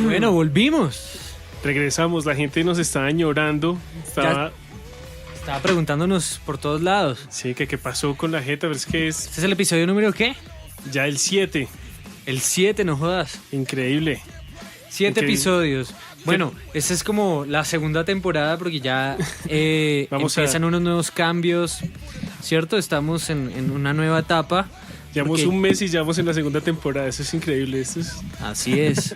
Bueno, volvimos. Regresamos, la gente nos estaba añorando. Estaba preguntándonos por todos lados. Sí, que qué pasó con la jeta, pero es que es ¿Este es el episodio número qué? ya el 7. El 7, no jodas. Increíble. 7 episodios. Bueno, esa es como la segunda temporada porque ya empiezan unos nuevos cambios, ¿cierto? Estamos en una nueva etapa. Llevamos un mes y ya vamos en la segunda temporada. Eso es increíble. Así es.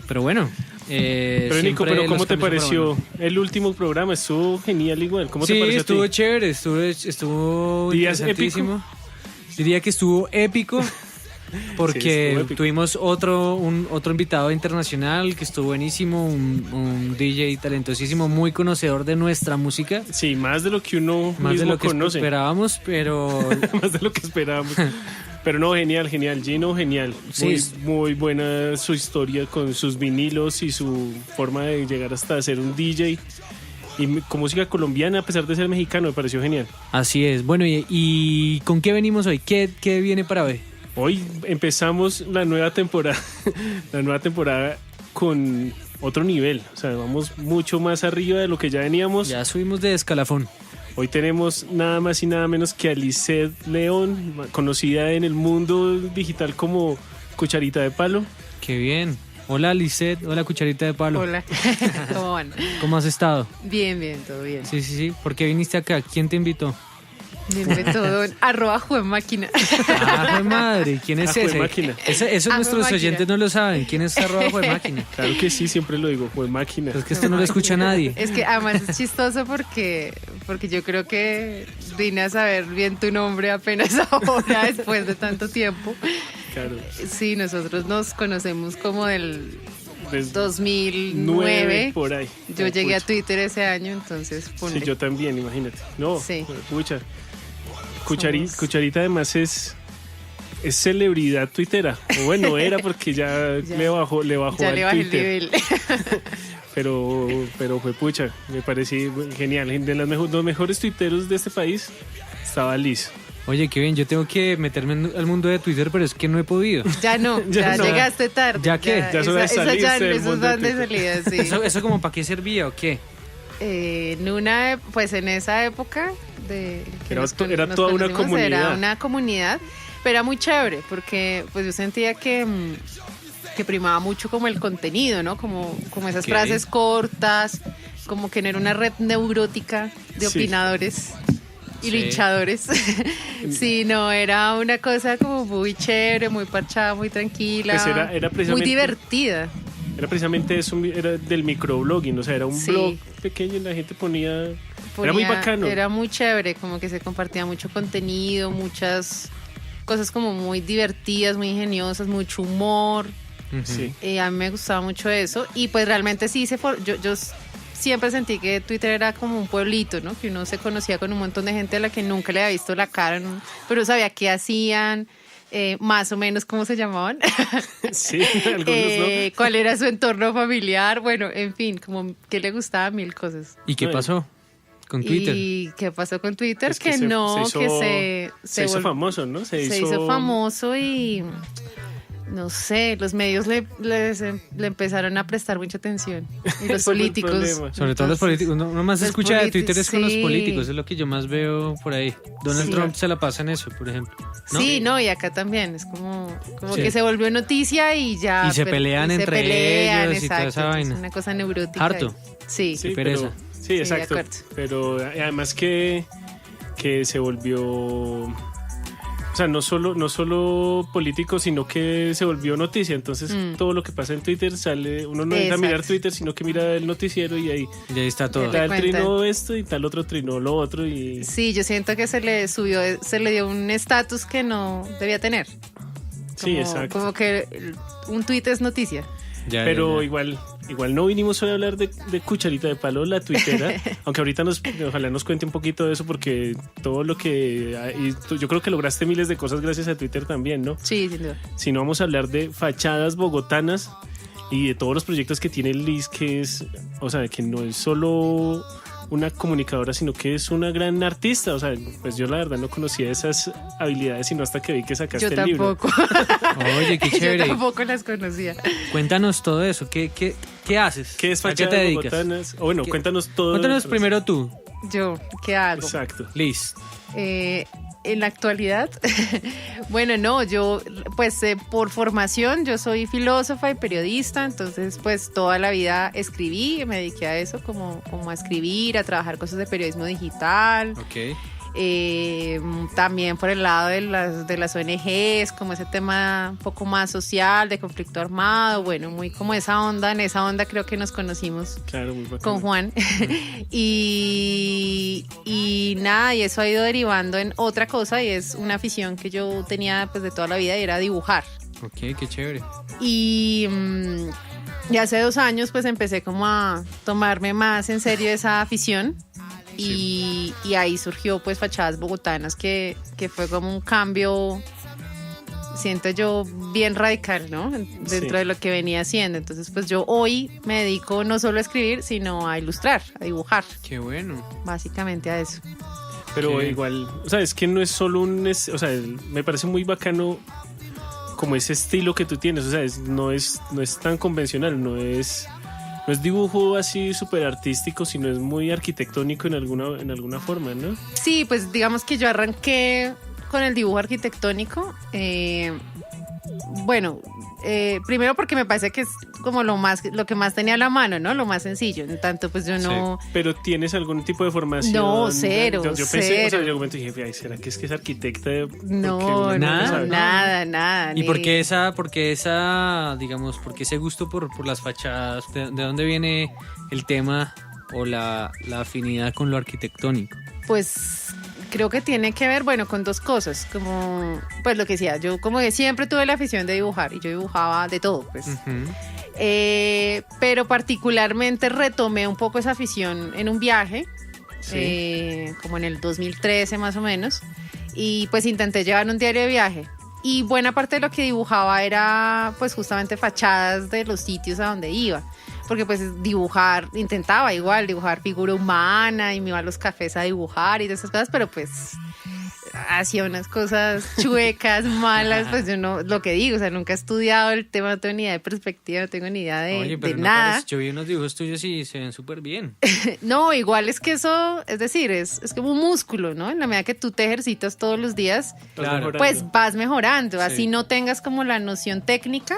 Pero bueno. Pero Nico, ¿cómo te pareció el último programa? Estuvo genial igual. ¿Cómo te pareció? Sí, estuvo chévere, estuvo interesantísimo. Diría que estuvo épico. Porque tuvimos otro invitado internacional que estuvo buenísimo, un DJ talentosísimo, muy conocedor de nuestra música. Sí, más de lo que uno más mismo de lo que conoce. esperábamos, pero más de lo que esperábamos. Pero no, genial, Gino, genial. Sí. Muy buena su historia con sus vinilos y su forma de llegar hasta ser un DJ. Y con música colombiana, a pesar de ser mexicano, me pareció genial. Así es. Bueno, ¿y con qué venimos hoy? ¿Qué viene para hoy? Hoy empezamos la nueva temporada. La nueva temporada con otro nivel. O sea, vamos mucho más arriba de lo que ya veníamos. Ya subimos de escalafón. Hoy tenemos nada más y nada menos que a Lisette León, conocida en el mundo digital como Cucharita de Palo. Qué bien. Hola Lisette, hola Cucharita de Palo. Hola, ¿cómo van? ¿Cómo has estado? Bien, todo bien. Sí. ¿Por qué viniste acá? ¿Quién te invitó? Bien, todo. @juemáquina. ¡Ah, madre! ¿Quién es ese? Juemáquina. Eso nuestros oyentes no lo saben. ¿Quién es @juemáquina? Claro que sí, siempre lo digo, Juemáquina. Es que esto no lo escucha nadie. Es que además es chistoso porque yo creo que vine a saber bien tu nombre apenas ahora, después de tanto tiempo. Claro. Sí, nosotros nos conocemos como del Desde 2009. por ahí. Yo llegué a Twitter ese año, entonces ponle. Sí, yo también, imagínate. No, sí. Pucha. Cucharita además es celebridad tuitera. O bueno, era porque ya le bajó ya al le bajé Twitter. el nivel. pero fue pucha, me pareció genial. De los mejores tuiteros de este país estaba Liz. Oye, qué bien, yo tengo que meterme al mundo de Twitter, pero es que no he podido. Ya no, ya llegaste tarde. ¿Ya qué? Ya son de salida. Esos van de salida, sí. ¿Eso como para qué servía o qué? En esa época era toda una comunidad. Era una comunidad, pero era muy chévere porque pues yo sentía que primaba mucho como el contenido, ¿no? Como esas frases cortas, como que no era una red neurótica de opinadores y linchadores. Sí, no, era una cosa como muy chévere, muy parchada, muy tranquila, pues era precisamente, muy divertida. Era precisamente eso, era del microblogging, o sea, era un blog pequeño y la gente ponía, era muy bacano. Era muy chévere, como que se compartía mucho contenido, muchas cosas como muy divertidas, muy ingeniosas, mucho humor. Sí. A mí me gustaba mucho eso y pues realmente sí yo siempre sentí que Twitter era como un pueblito, ¿no? Que uno se conocía con un montón de gente a la que nunca le había visto la cara, ¿no? Pero sabía qué hacían, más o menos cómo se llamaban. Sí, algunos no. Cuál era su entorno familiar, bueno, en fin, como que le gustaban mil cosas. ¿Y qué pasó con Twitter? ¿Y qué pasó con Twitter? Es que se hizo famoso, ¿no? Se hizo famoso y no sé, los medios le empezaron a prestar mucha atención. Y los políticos. Sobre todo los políticos. Uno más escucha de Twitter es con los políticos, es lo que yo más veo por ahí. Donald Trump se la pasa en eso, por ejemplo. ¿No? Sí, no, y acá también. Es como que se volvió noticia y ya. Y se pelean entre ellos y toda esa vaina. Es una cosa neurótica. Harto. Sí, pereza. Sí, exacto. Pero además que se volvió... O sea, no solo político, sino que se volvió noticia. Entonces, todo lo que pasa en Twitter sale... Uno no entra a mirar Twitter, sino que mira el noticiero y ahí está todo. Tal trinó esto y tal otro trinó lo otro. Y... Sí, yo siento que se le dio un estatus que no debía tener. Sí, exacto. Como que un tweet es noticia. Pero igual no vinimos hoy a hablar de Cucharita de Palo, la tuitera, aunque ahorita ojalá nos cuente un poquito de eso, porque todo lo que... yo creo que lograste miles de cosas gracias a Twitter también, ¿no? Sí, sin duda. Si no, vamos a hablar de fachadas bogotanas y de todos los proyectos que tiene Liz, que es... O sea, que no es solo una comunicadora, sino que es una gran artista. O sea, pues yo la verdad no conocía esas habilidades sino hasta que vi que sacaste el libro. Yo tampoco. Oye, qué chévere. Yo tampoco las conocía. Cuéntanos todo eso. ¿Qué haces? ¿Qué es Fachadas ¿A qué te dedicas? Bogotanas? O bueno, cuéntanos todo. Cuéntanos primero tú. Yo, ¿qué hago? Exacto. Liz. En la actualidad, bueno, no, yo pues por formación yo soy filósofa y periodista, entonces pues toda la vida escribí, me dediqué a eso, como a escribir, a trabajar cosas de periodismo digital. Ok. También por el lado de las ONGs, como ese tema un poco más social, de conflicto armado, bueno, muy como en esa onda creo que nos conocimos, claro, muy bacano, con Juan. y nada, y eso ha ido derivando en otra cosa, y es una afición que yo tenía pues de toda la vida, y era dibujar. Ok, qué chévere. Y hace 2 años pues empecé como a tomarme más en serio esa afición. Y ahí surgió pues Fachadas Bogotanas, que fue como un cambio, siento yo, bien radical, ¿no? Dentro de lo que venía haciendo. Entonces pues yo hoy me dedico no solo a escribir, sino a ilustrar, a dibujar. Qué bueno. Básicamente a eso. Pero igual, o sea, es que no es solo o sea, me parece muy bacano como ese estilo que tú tienes. O sea, no es tan convencional, no es dibujo así súper artístico, sino es muy arquitectónico en alguna forma, ¿no? Sí, pues digamos que yo arranqué con el dibujo arquitectónico. Bueno, primero porque me parece que es como lo que más tenía a la mano, ¿no? Lo más sencillo. En tanto, pues yo no... Sí. ¿Pero tienes algún tipo de formación? No, cero. Yo pensé, o sea, yo momento dije, ay, ¿será que es arquitecta? No, nada. ¿Y por qué esa, digamos, por qué ese gusto por las fachadas? ¿De dónde viene el tema o la afinidad con lo arquitectónico? Pues creo que tiene que ver, bueno, con 2 cosas, como, pues lo que decía, yo como que siempre tuve la afición de dibujar, y yo dibujaba de todo, pues. Uh-huh. Pero particularmente retomé un poco esa afición en un viaje, sí. Como en el 2013 más o menos, y pues intenté llevar un diario de viaje, y buena parte de lo que dibujaba era pues justamente fachadas de los sitios a donde iba. Porque pues intentaba igual dibujar figura humana, y me iba a los cafés a dibujar y de esas cosas, pero pues hacía unas cosas chuecas, malas, pues yo no, lo que digo, o sea, nunca he estudiado el tema, no tengo ni idea de perspectiva, no tengo ni idea de nada. Yo vi unos dibujos tuyos y se ven súper bien. No, igual es que eso, es decir, es como un músculo, ¿no? En la medida que tú te ejercitas todos los días, claro, pues vas mejorando, sí. Así no tengas como la noción técnica,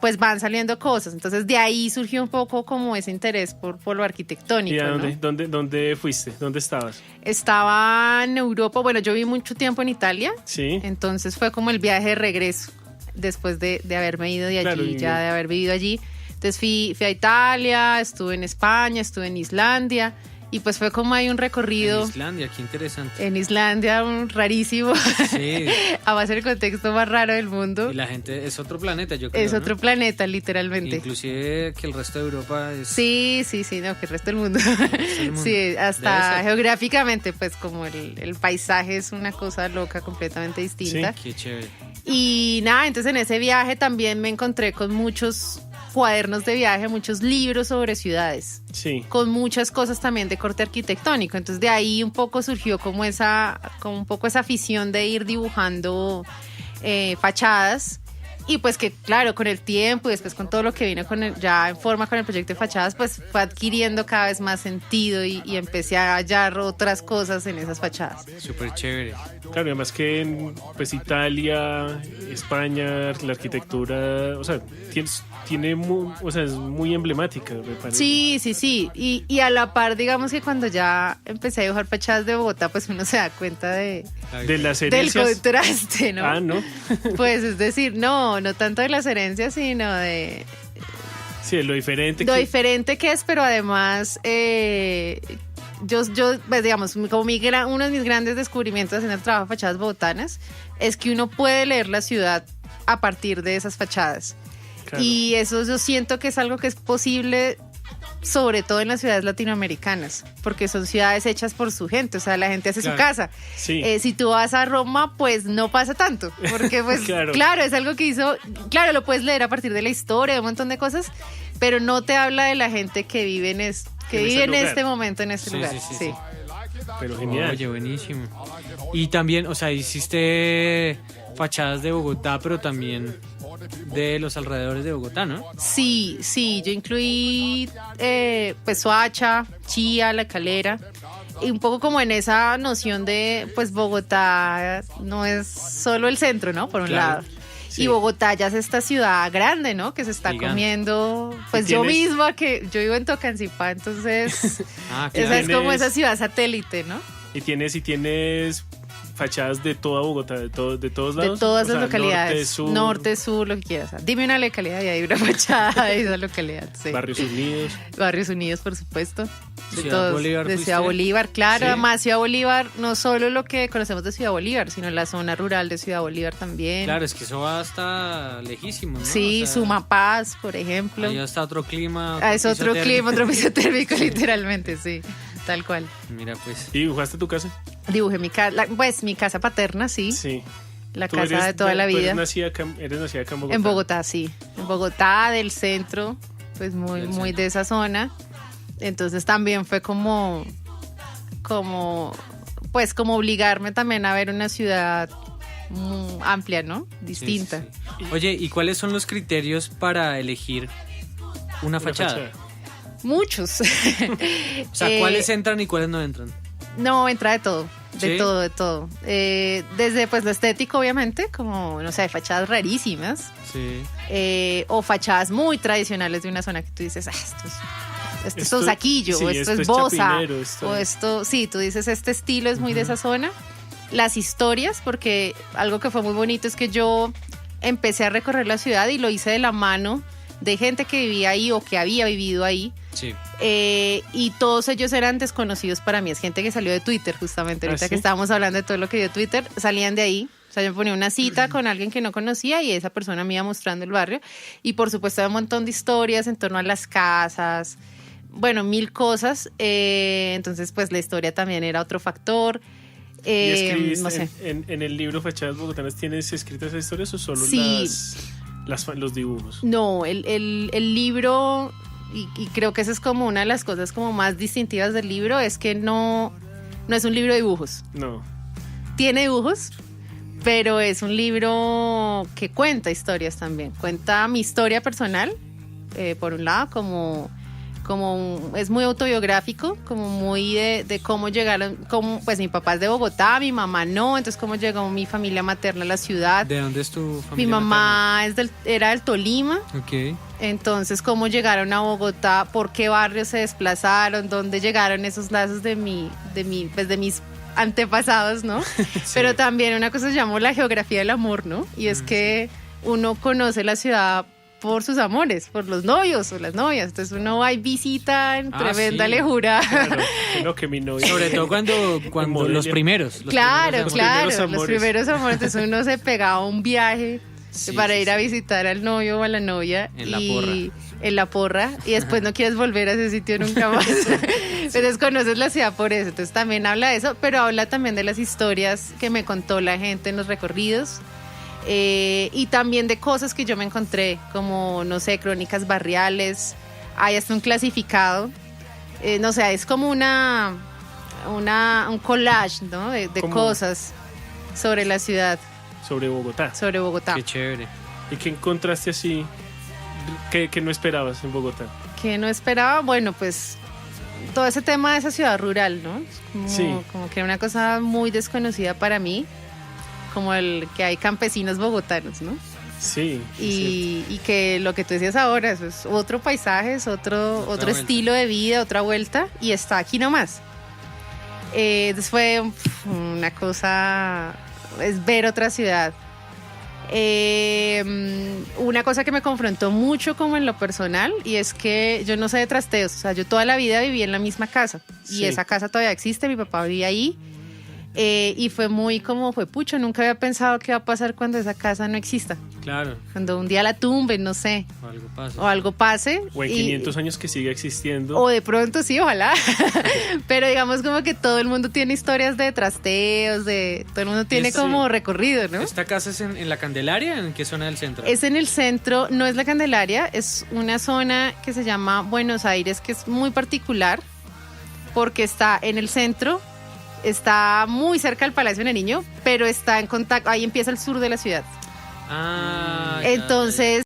pues van saliendo cosas. Entonces de ahí surgió un poco como ese interés por lo arquitectónico. ¿Y a dónde, ¿no? ¿Dónde fuiste? ¿Dónde estabas? Estaba en Europa. Bueno, yo viví mucho tiempo en Italia. Sí. Entonces fue como el viaje de regreso después de haberme ido de allí, claro, ya de haber vivido allí. Entonces fui a Italia, estuve en España, estuve en Islandia. Y pues fue como hay un recorrido. En Islandia, qué interesante. En Islandia, rarísimo. Sí. A base del contexto más raro del mundo. Y la gente es otro planeta, yo creo. Es otro planeta, literalmente. Inclusive que el resto de Europa es... Sí, no, que el resto del mundo. Sí, hasta geográficamente, pues como el paisaje es una cosa loca, completamente distinta. Sí, qué chévere. Y nada, entonces en ese viaje también me encontré con muchos cuadernos de viaje, muchos libros sobre ciudades, sí, con muchas cosas también de corte arquitectónico. Entonces de ahí un poco surgió como esa afición de ir dibujando fachadas. Y pues que claro, con el tiempo y después con todo lo que vino ya en forma con el proyecto de fachadas, pues fue adquiriendo cada vez más sentido y empecé a hallar otras cosas en esas fachadas. Súper chévere. Claro, además que en pues Italia, España, la arquitectura, o sea, es muy emblemática, me parece. Sí. Y a la par, digamos que cuando ya empecé a dibujar fachadas de Bogotá, pues uno se da cuenta de las herencias. Del contraste, ¿no? Ah, ¿no? Pues es decir, no tanto de las herencias, sino de... Sí, de lo diferente. Diferente que es, pero además... Yo pues digamos, como uno de mis grandes descubrimientos en el trabajo de fachadas bogotanas es que uno puede leer la ciudad a partir de esas fachadas. Claro. Y eso yo siento que es algo que es posible sobre todo en las ciudades latinoamericanas, porque son ciudades hechas por su gente, o sea, la gente hace su casa. Sí. Si tú vas a Roma, pues no pasa tanto, porque pues claro, es algo que hizo, lo puedes leer a partir de la historia, de un montón de cosas, pero no te habla de la gente que vive que vive en este momento, en este lugar. Sí. Pero genial. Oye, buenísimo. Y también, o sea, hiciste fachadas de Bogotá, pero también de los alrededores de Bogotá, ¿no? Sí, yo incluí pues Soacha, Chía, La Calera, y un poco como en esa noción de pues Bogotá no es solo el centro, ¿no? Por un lado. Sí. Y Bogotá ya es esta ciudad grande, ¿no? Que se está comiendo, pues yo misma, que yo vivo en Tocancipá, entonces esa es como esa ciudad satélite, ¿no? Y tienes fachadas de toda Bogotá, de todos lados. De todas las localidades. Norte, sur, lo que quieras. Dime una localidad y hay una fachada de esa localidad. Sí. Barrios Unidos. Barrios Unidos, por supuesto. Ciudad Bolívar. De Ciudad Bolívar, claro. Sí. Además, Ciudad Bolívar, no solo lo que conocemos de Ciudad Bolívar, sino la zona rural de Ciudad Bolívar también. Claro, es que eso va hasta lejísimo, ¿no? Sí, o sea, Sumapaz, por ejemplo. Ahí está otro clima. Es otro clima, otro piso térmico, literalmente, sí. Tal cual. Mira, pues. ¿Y dibujaste tu casa? Dibujé mi casa, pues mi casa paterna, sí. Sí. La casa de toda la vida. ¿Eres nacida acá en Bogotá? En Bogotá, sí. En Bogotá, del centro, pues muy de esa zona. Entonces también fue como obligarme también a ver una ciudad amplia, ¿no? Distinta. Sí. Oye, ¿y cuáles son los criterios para elegir una fachada? Muchos. O sea, ¿cuáles entran y cuáles no entran? No, entra de todo. De todo. Desde pues lo estético, obviamente, como, no sé, hay fachadas rarísimas. Sí. O fachadas muy tradicionales de una zona que tú dices, esto es Teusaquillo, o esto es Bosa, o esto, sí, tú dices, este estilo es muy de esa zona. Las historias, porque algo que fue muy bonito es que yo empecé a recorrer la ciudad y lo hice de la mano de gente que vivía ahí o que había vivido ahí. Sí. Y todos ellos eran desconocidos para mí. Es gente que salió de Twitter, justamente. Ahorita que estábamos hablando de todo lo que dio Twitter, salían de ahí. O sea, yo ponía una cita con alguien que no conocía y esa persona me iba mostrando el barrio. Y por supuesto, había un montón de historias en torno a las casas. Bueno, 1000 cosas. Entonces, pues la historia también era otro factor. ¿Y escribiste no sé. en el libro Fachadas Bogotanas, tienes escritas esas historias o solo los dibujos? No, el libro, y creo que esa es como una de las cosas como más distintivas del libro, es que no es un libro de dibujos. No. Tiene dibujos, pero es un libro que cuenta historias también. Cuenta mi historia personal, por un lado, como es muy autobiográfico, como muy de cómo llegaron, pues mi papá es de Bogotá, mi mamá no, entonces cómo llegó mi familia materna a la ciudad. ¿De dónde es tu familia? Mi mamá era del Tolima. Ok. Entonces cómo llegaron a Bogotá, por qué barrios se desplazaron, dónde llegaron esos lazos de mis antepasados, ¿no? Sí. Pero también una cosa se llamó la geografía del amor, ¿no? Y es que uno conoce la ciudad por sus amores, por los novios o las novias. Entonces uno va y visita en tremenda lejura. Claro, que mi novio. Sobre todo cuando los primeros. Los primeros amores. Entonces uno se pegaba un viaje para ir a visitar al novio o a la novia. En la porra. Y después no quieres volver a ese sitio nunca más. Entonces conoces la ciudad por eso. Entonces también habla de eso, pero habla también de las historias que me contó la gente en los recorridos. Y también de cosas que yo me encontré, como, no sé, crónicas barriales. Hay hasta un clasificado. No sé, es como un collage, ¿no? De cosas sobre la ciudad. Sobre Bogotá. Sobre Bogotá. Qué chévere. ¿Y qué encontraste así que no esperabas en Bogotá? Que no esperaba, bueno, pues todo ese tema de esa ciudad rural, ¿no? Como que era una cosa muy desconocida para mí. Como el que hay campesinos bogotanos, ¿no? Sí. Y que lo que tú decías ahora, eso es otro paisaje, es otro estilo de vida, otra vuelta, y está aquí nomás. Entonces fue una cosa, es ver otra ciudad. Una cosa que me confrontó mucho como en lo personal, y es que yo no sé de trasteos, o sea, yo toda la vida viví en la misma casa, y esa casa todavía existe, mi papá vivía ahí. Y fue muy como, pucho, nunca había pensado qué va a pasar cuando esa casa no exista. Claro. Cuando un día la tumben, no sé. O algo pase. O en 500 años que siga existiendo. O de pronto sí, ojalá. Pero digamos como que todo el mundo tiene historias de trasteos, todo el mundo tiene como recorrido, ¿no? ¿Esta casa es en La Candelaria? ¿En qué zona del centro? Es en el centro, no es La Candelaria, es una zona que se llama Buenos Aires, que es muy particular porque está en el centro. Está muy cerca del Palacio de Nariño, pero está en contacto, ahí empieza el sur de la ciudad. Ah, entonces